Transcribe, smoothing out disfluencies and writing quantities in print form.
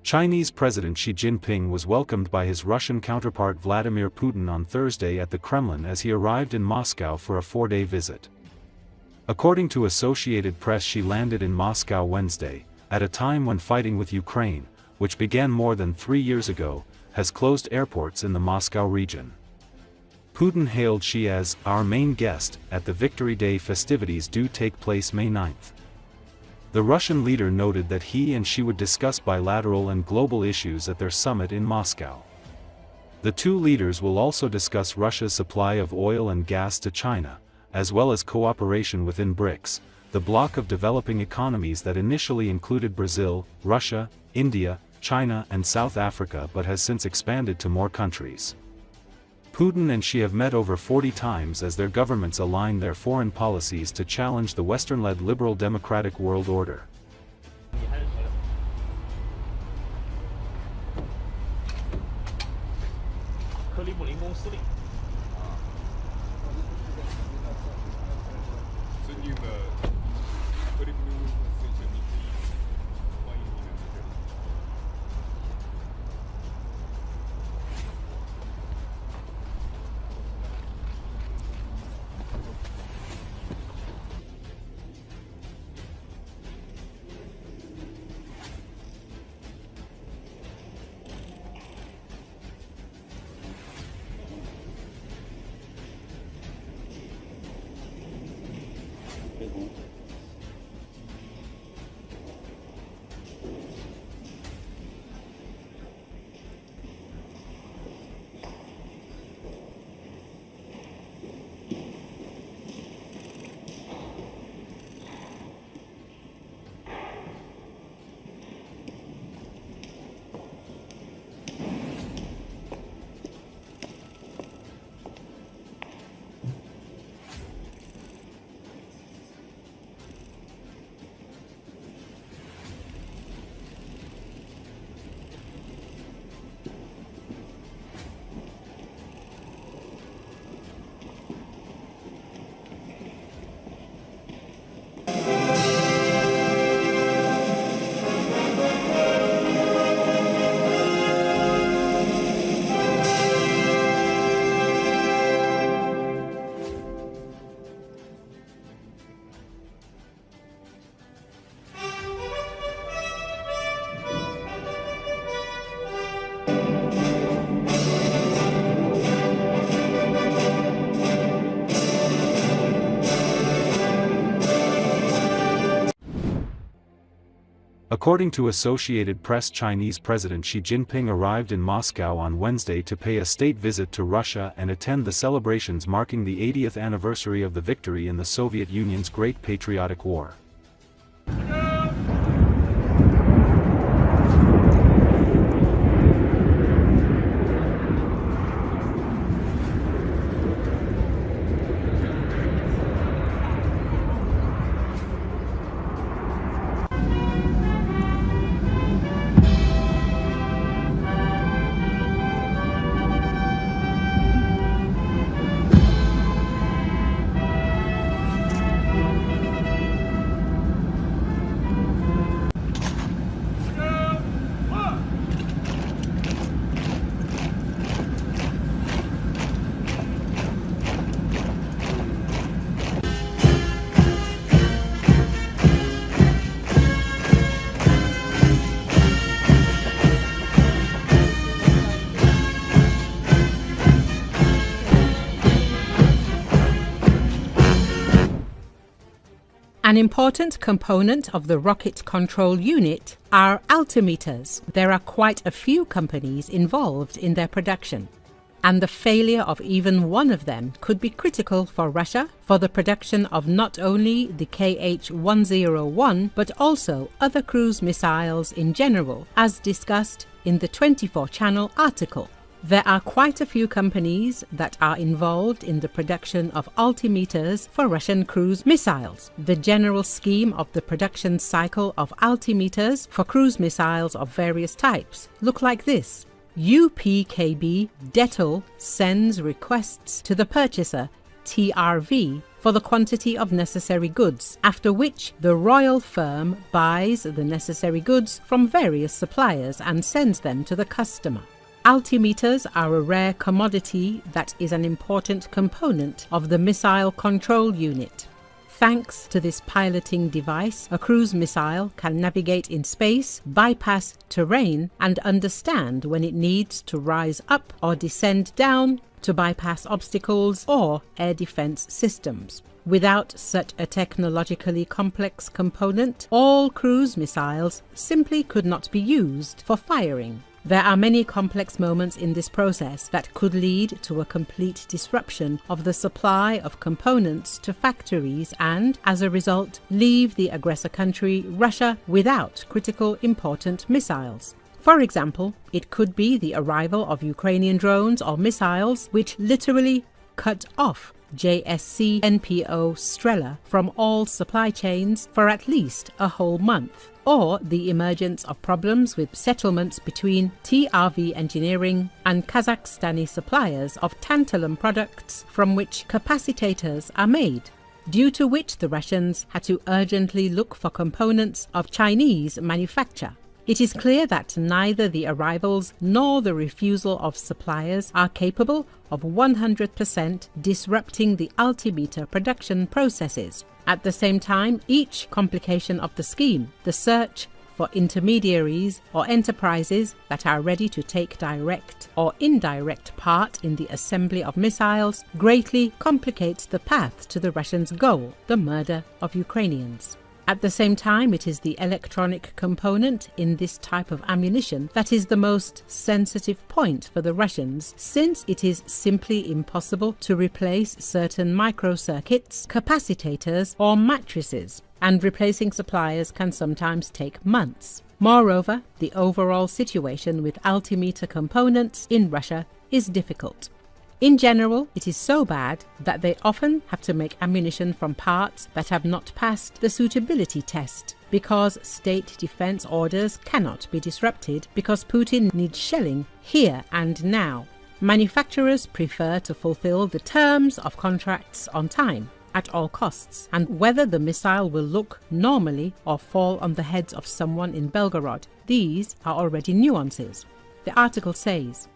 Chinese President Xi Jinping was welcomed by his Russian counterpart Vladimir Putin on Thursday at the Kremlin as he arrived in Moscow for a 4-day visit. According to Associated Press, Xi landed in Moscow Wednesday, at a time when fighting with Ukraine, which began more than 3 years ago, has closed airports in the Moscow region. Putin hailed Xi as our main guest at the Victory Day festivities due take place May 9th. The Russian leader noted that he and Xi would discuss bilateral and global issues at their summit in Moscow. The two leaders will also discuss Russia's supply of oil and gas to China, as well as cooperation within BRICS, the bloc of developing economies that initially included Brazil, Russia, India, China and South Africa but has since expanded to more countries. Putin and Xi have met over 40 times as their governments align their foreign policies to challenge the Western-led liberal democratic world order. According to Associated Press, Chinese President Xi Jinping arrived in Moscow on Wednesday to pay a state visit to Russia and attend the celebrations marking the 80th anniversary of the victory in the Soviet Union's Great Patriotic War. An important component of the rocket control unit are altimeters. There are quite a few companies involved in their production, and the failure of even one of them could be critical for Russia for the production of not only the Kh-101 but also other cruise missiles in general, as discussed in the 24-channel article. There are quite a few companies that are involved in the production of altimeters for Russian cruise missiles. The general scheme of the production cycle of altimeters for cruise missiles of various types look like this. UPKB Dettel sends requests to the purchaser TRV for the quantity of necessary goods, after which the royal firm buys the necessary goods from various suppliers and sends them to the customer. Altimeters are a rare commodity that is an important component of the missile control unit. Thanks to this piloting device, a cruise missile can navigate in space, bypass terrain, and understand when it needs to rise up or descend down to bypass obstacles or air defense systems. Without such a technologically complex component, all cruise missiles simply could not be used for firing. There are many complex moments in this process that could lead to a complete disruption of the supply of components to factories and, as a result, leave the aggressor country, Russia, without critical important missiles. For example, it could be the arrival of Ukrainian drones or missiles which literally cut off JSC NPO Strela from all supply chains for at least a whole month, or the emergence of problems with settlements between TRV Engineering and Kazakhstani suppliers of tantalum products from which capacitators are made, due to which the Russians had to urgently look for components of Chinese manufacture. It is clear that neither the arrivals nor the refusal of suppliers are capable of 100% disrupting the altimeter production processes. At the same time, each complication of the scheme, the search for intermediaries or enterprises that are ready to take direct or indirect part in the assembly of missiles, greatly complicates the path to the Russians' goal, the murder of Ukrainians. At the same time, it is the electronic component in this type of ammunition that is the most sensitive point for the Russians, since it is simply impossible to replace certain microcircuits, capacitors, or matrices, and replacing suppliers can sometimes take months. Moreover, the overall situation with altimeter components in Russia is difficult. In general, it is so bad that they often have to make ammunition from parts that have not passed the suitability test, because state defense orders cannot be disrupted because Putin needs shelling here and now. Manufacturers prefer to fulfill the terms of contracts on time, at all costs, and whether the missile will look normally or fall on the heads of someone in Belgorod, these are already nuances. The article says,